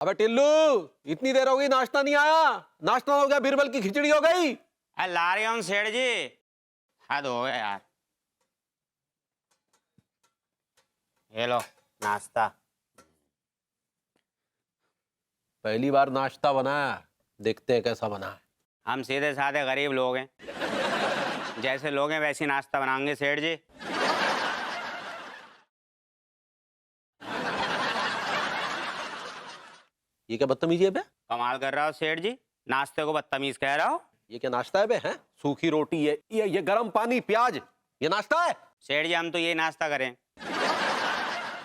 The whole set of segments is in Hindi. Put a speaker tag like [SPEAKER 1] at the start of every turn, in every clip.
[SPEAKER 1] अबे टिल्लू, इतनी देर हो गई नाश्ता नहीं आया। नाश्ता हो गया, बीरबल की खिचड़ी हो गई।
[SPEAKER 2] ला रही हूँ सेठ जी, हद हो गया यार। ये लो नाश्ता।
[SPEAKER 1] पहली बार नाश्ता बनाया, देखते हैं कैसा बना है।
[SPEAKER 2] हम सीधे साधे गरीब लोग हैं, जैसे लोग हैं वैसे नाश्ता बनाएंगे सेठ जी।
[SPEAKER 1] ये क्या बदतमीजी है बे?
[SPEAKER 2] कमाल कर रहा हो सेठ जी, नाश्ते को बदतमीज कह रहा हो।
[SPEAKER 1] ये क्या नाश्ता है बे? हैं? सूखी रोटी, ये गर्म पानी, प्याज, ये नाश्ता है?
[SPEAKER 2] सेठ जी हम तो ये नाश्ता करें,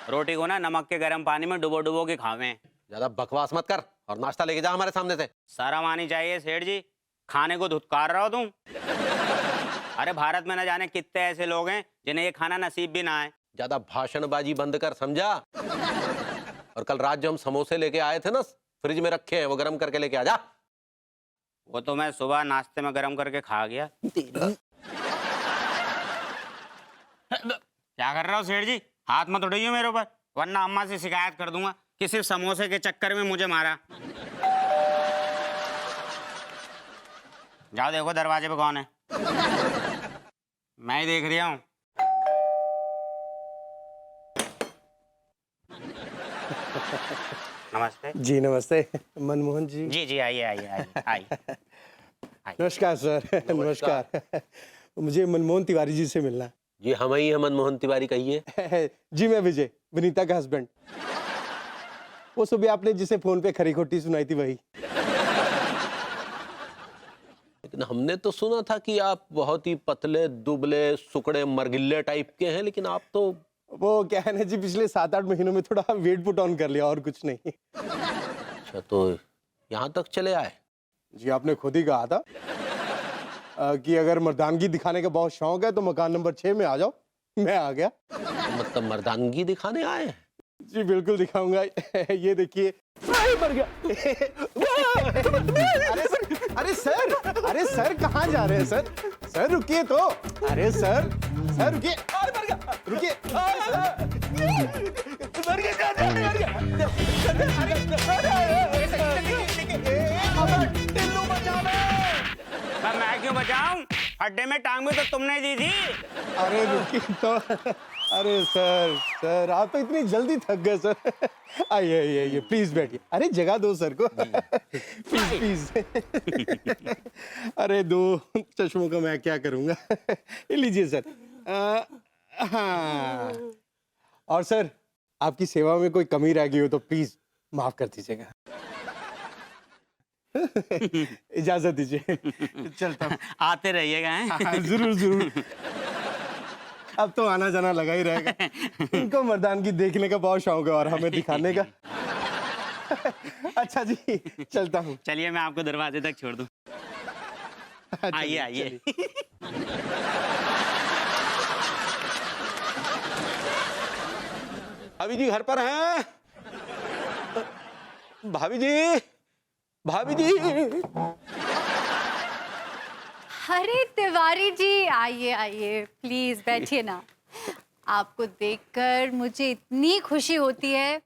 [SPEAKER 2] रोटी को ना नमक के गर्म पानी में डुबो डुबो के खावें।
[SPEAKER 1] ज्यादा बकवास मत कर और नाश्ता लेके जा हमारे सामने से।
[SPEAKER 2] शर्म आनी चाहिए सेठ जी, खाने को धुतकार रहा हो तुम। अरे भारत में न जाने कितने ऐसे लोग हैं जिन्हें ये खाना नसीब भी ना है।
[SPEAKER 1] ज्यादा भाषणबाजी बंद कर, समझा? और कल रात जो हम समोसे लेके आए थे ना, फ्रिज में रखे हैं, वो गर्म करके लेके आ जा।
[SPEAKER 2] वो तो मैं सुबह नाश्ते में गर्म करके खा गया। क्या कर रहा हो सेठ जी, हाथ मत उठाइए मेरे ऊपर, वरना अम्मा से शिकायत कर दूंगा कि सिर्फ समोसे के चक्कर में मुझे मारा। जाओ देखो दरवाजे पे कौन है। मैं ही देख रहा हूँ। नमस्ते
[SPEAKER 3] जी नमस्ते मनमोहन जी।
[SPEAKER 2] जी जी, आइए आइए आइए आइए।
[SPEAKER 3] नमस्कार सर। नमस्कार। मुझे मनमोहन तिवारी जी से मिलना
[SPEAKER 1] जी हम ही हैं, मनमोहन तिवारी कहिए।
[SPEAKER 3] है। जी मैं विजय, विनीता का हस्बैंड। वो सुबह आपने जिसे फोन पे खरी खोटी सुनाई थी वही।
[SPEAKER 1] लेकिन हमने तो सुना था कि आप बहुत ही पतले दुबले सुकड़े मरगिल्ले टाइप के हैं, लेकिन आप तो
[SPEAKER 3] वो क्या है ना जी, पिछले 7-8 महीनों में थोड़ा वेट पुट ऑन कर लिया और कुछ नहीं।
[SPEAKER 1] अच्छा, तो यहाँ तक चले आए?
[SPEAKER 3] जी आपने खुद ही कहा था कि अगर मर्दानगी दिखाने का बहुत शौक है तो मकान नंबर 6 में आ जाओ। मैं आ गया।
[SPEAKER 1] मतलब मर्दानगी दिखाने आए हैं?
[SPEAKER 3] जी बिल्कुल दिखाऊंगा। ये देखिए। मर गया। अरे सर कहाँ जा रहे हैं सर? सर रुकिए तो। अरे सर रुकिए। रुकिए।
[SPEAKER 2] मैं क्यों बचाऊं? अड्डे में टांग भी तो तुमने दी थी।
[SPEAKER 3] अरे रुकिए तो। अरे सर आप तो इतनी जल्दी थक गए सर। आइए प्लीज बैठिए। अरे जगह दो सर को। प्लीज। अरे दो चश्मों का मैं क्या करूंगा। लीजिए सर। हाँ। और सर आपकी सेवा में कोई कमी रह गई हो तो प्लीज माफ कर दीजिएगा। इजाजत दीजिए, चलता हूँ।
[SPEAKER 2] आते रहिएगा। हैं?
[SPEAKER 3] जरूर। अब तो आना जाना लगा ही रहेगा। इनको मर्दानगी देखने का बहुत शौक है और हमें दिखाने का। अच्छा जी चलता हूँ।
[SPEAKER 2] चलिए मैं आपको दरवाजे तक छोड़ दूं। आइए आइए।
[SPEAKER 1] भाभी जी घर पर हैं? भाभी जी।
[SPEAKER 4] अरे तिवारी जी आइए प्लीज बैठिए ना। आपको देखकर मुझे इतनी खुशी होती है।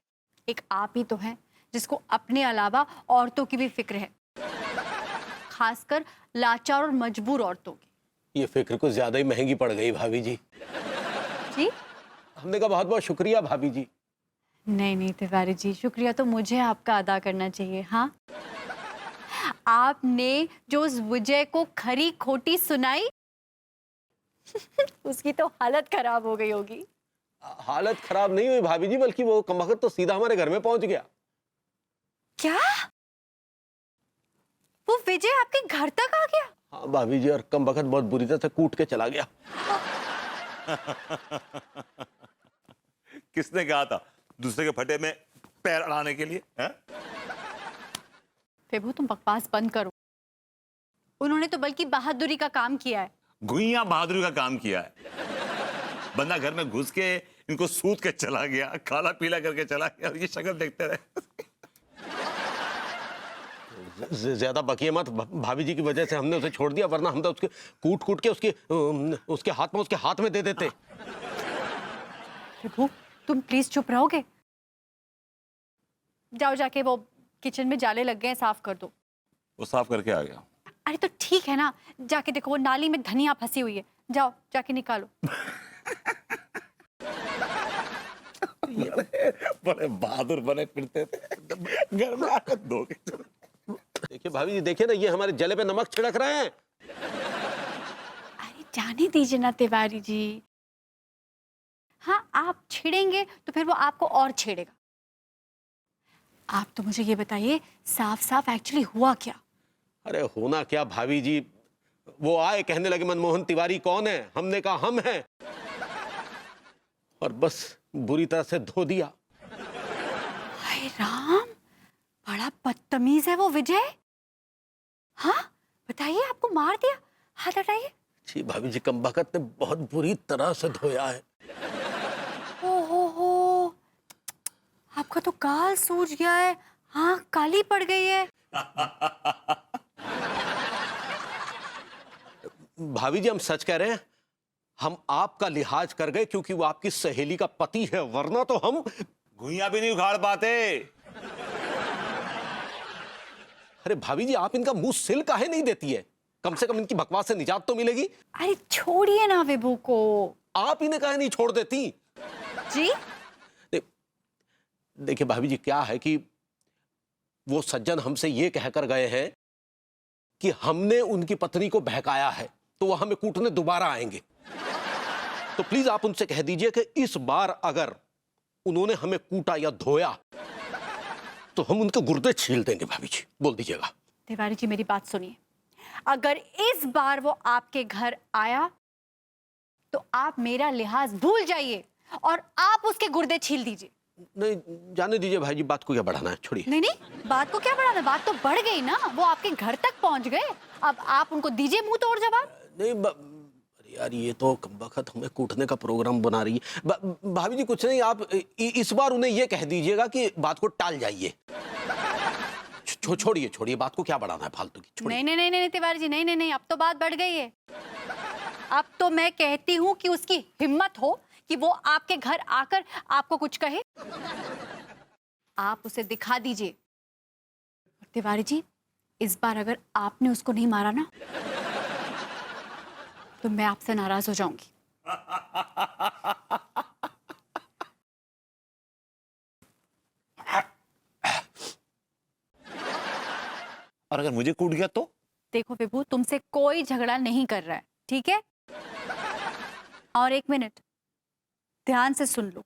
[SPEAKER 4] एक आप ही तो हैं जिसको अपने अलावा औरतों की भी फिक्र है, खासकर लाचार और मजबूर औरतों की।
[SPEAKER 1] ये फिक्र कुछ ज्यादा ही महंगी पड़ गई भाभी जी।
[SPEAKER 4] जी
[SPEAKER 1] हमने कहा बहुत बहुत शुक्रिया भाभी जी।
[SPEAKER 4] नहीं तिवारी जी, शुक्रिया तो मुझे आपका अदा करना चाहिए। हाँ, आपने जो उस विजय को खरी खोटी सुनाई उसकी तो हालत खराब हो गई होगी।
[SPEAKER 1] हालत खराब नहीं हुई भाभी जी, बल्कि वो कमबख्त तो सीधा हमारे घर में पहुंच गया।
[SPEAKER 4] क्या? वो विजय आपके घर तक आ गया?
[SPEAKER 1] हाँ भाभी जी, और कमबख्त बहुत बुरी तरह से कूट के चला गया।
[SPEAKER 5] किसने कहा था दूसरे के फटे में पैर अड़ाने के लिए? हैं?
[SPEAKER 4] विभू तुम बकवास बंद करो। उन्होंने तो बल्कि बहादुरी का काम किया है।
[SPEAKER 5] गुइया बहादुरी का काम किया है। बंदा घर में घुस के इनको सूत के चला गया, काला पीला करके चला गया और ये शक्ल देखते रहे।
[SPEAKER 1] ज्यादा बकिए मत भाभी जी की वजह से हमने उसे छोड़ दिया, वरना हम तो उसके कूट के उसके हाथ में दे देते।
[SPEAKER 4] विभू तुम प्लीज चुप रहोगे? जाओ जाके वो किचन में जाले लग गए हैं, साफ कर दो।
[SPEAKER 5] वो साफ करके आ गया।
[SPEAKER 4] अरे तो ठीक है ना, जाके देखो वो नाली में धनिया फंसी हुई है, जाओ जाके निकालो।
[SPEAKER 5] बड़े बहादुर बने फिरते थे, घर में आकर धो के चले।
[SPEAKER 1] देखिए भाभी जी, देखिए ना, ये हमारे जले पे नमक छिड़क रहे हैं।
[SPEAKER 4] अरे जाने दीजिए ना तिवारी जी। हाँ, आप छेड़ेंगे तो फिर वो आपको और छेड़ेगा। आप तो मुझे ये बताइए, साफ साफ एक्चुअली हुआ क्या?
[SPEAKER 1] अरे होना क्या भाभी जी, वो आए, कहने लगे मनमोहन तिवारी कौन है, हमने कहा हम हैं, और बस बुरी तरह से धो दिया।
[SPEAKER 4] हाय राम, बड़ा बदतमीज है वो विजय। हाँ बताइए, आपको मार दिया? हाथ हटाइए।
[SPEAKER 1] जी भाभी जी, कमबख्त ने बहुत बुरी तरह से धोया है।
[SPEAKER 4] ओहो, आपका तो गाल सूज गया है, हाँ काली पड़ गई है।
[SPEAKER 1] भाभी जी, हम सच कह रहे हैं, हम आपका लिहाज कर गए क्योंकि वो आपकी सहेली का पति है, वरना तो हम
[SPEAKER 5] घुइयां भी नहीं उखाड़ पाते।
[SPEAKER 1] अरे भाभी जी, आप इनका मुंह सिल काहे नहीं देती है? कम से कम इनकी बकवास से निजात तो मिलेगी।
[SPEAKER 4] अरे छोड़िए ना विभू को।
[SPEAKER 1] आप इन्हें काहे नहीं छोड़ देती?
[SPEAKER 4] जी
[SPEAKER 1] देखिए भाभी जी, क्या है कि वो सज्जन हमसे ये कहकर गए हैं कि हमने उनकी पत्नी को बहकाया है, तो वो हमें कूटने दोबारा आएंगे। तो प्लीज आप उनसे कह दीजिए कि इस बार अगर उन्होंने हमें कूटा या धोया तो हम उनके गुर्दे छील देंगे। भाभी जी बोल दीजिएगा।
[SPEAKER 4] तिवारी जी मेरी बात सुनिए, अगर इस बार वो आपके घर आया तो आप मेरा लिहाज भूल जाइए और आप उसके गुर्दे छील दीजिए।
[SPEAKER 1] नहीं, जाने दीजिए भाई जी, बात को क्या बढ़ाना है, छोड़िए।
[SPEAKER 4] नहीं नहीं, बात को क्या बढ़ाना, बात तो बढ़ गई ना, वो आपके घर तक पहुंच गए, अब आप उनको दीजिए मुंह तोड़ जवाब।
[SPEAKER 1] नहीं अरे यार, ये तो कमबख्त हमें कूटने का प्रोग्राम बना रही है। भाभी जी कुछ नहीं, आप इस बार उन्हें ये कह दीजिएगा कि बात को टाल जाइए। छोड़िए छोड़िए, बात को क्या बढ़ाना है फालतू की, छोड़िए।
[SPEAKER 4] नहीं नहीं नहीं तिवारी जी, नहीं नहीं नहीं, अब तो बात बढ़ गई है। अब तो मैं कहती हूँ कि उसकी हिम्मत हो कि वो आपके घर आकर आपको कुछ कहे, आप उसे दिखा दीजिए। तिवारी जी, इस बार अगर आपने उसको नहीं मारा ना तो मैं आपसे नाराज हो जाऊंगी।
[SPEAKER 5] और अगर मुझे कूट गया तो?
[SPEAKER 4] देखो विभू, तुमसे कोई झगड़ा नहीं कर रहा है, ठीक है? और एक मिनट ध्यान से सुन लो,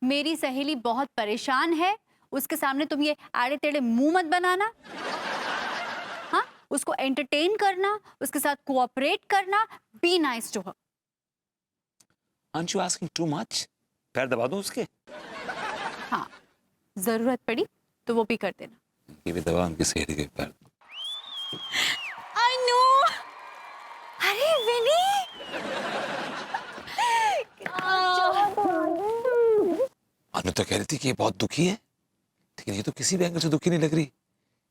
[SPEAKER 4] मेरी सहेली बहुत परेशान है, उसके सामने तुम ये आड़े टेढ़े मुंह मत बनाना। हाँ, उसको एंटरटेन करना, उसके साथ कोऑपरेट करना, be nice to her.
[SPEAKER 5] Aren't you asking too much? पैर दबा दूं उसके?
[SPEAKER 4] हाँ, जरूरत पड़ी तो वो भी कर देना।
[SPEAKER 5] ये भी दबा उनकी सहेली के पैर।
[SPEAKER 4] I know. अरे विनी,
[SPEAKER 5] अनु तो कह रही थी कि ये बहुत दुखी है, लेकिन ये तो किसी भी एंगल से दुखी नहीं लग रही।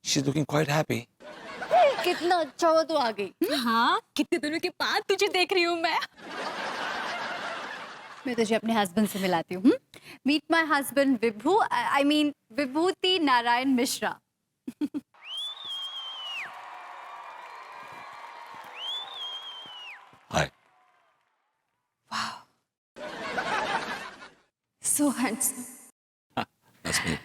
[SPEAKER 5] She is looking quite happy.
[SPEAKER 4] कितना अच्छा हो तू आ गई।
[SPEAKER 6] हाँ, कितने दिनों के बाद तुझे देख रही हूँ मैं।
[SPEAKER 4] मैं तुझे अपने हस्बैंड से मिलाती हूँ। Meet my husband Vibhu, I mean Vibhuti Narayan Mishra.
[SPEAKER 5] Hi.
[SPEAKER 6] So handsome.
[SPEAKER 5] That's me.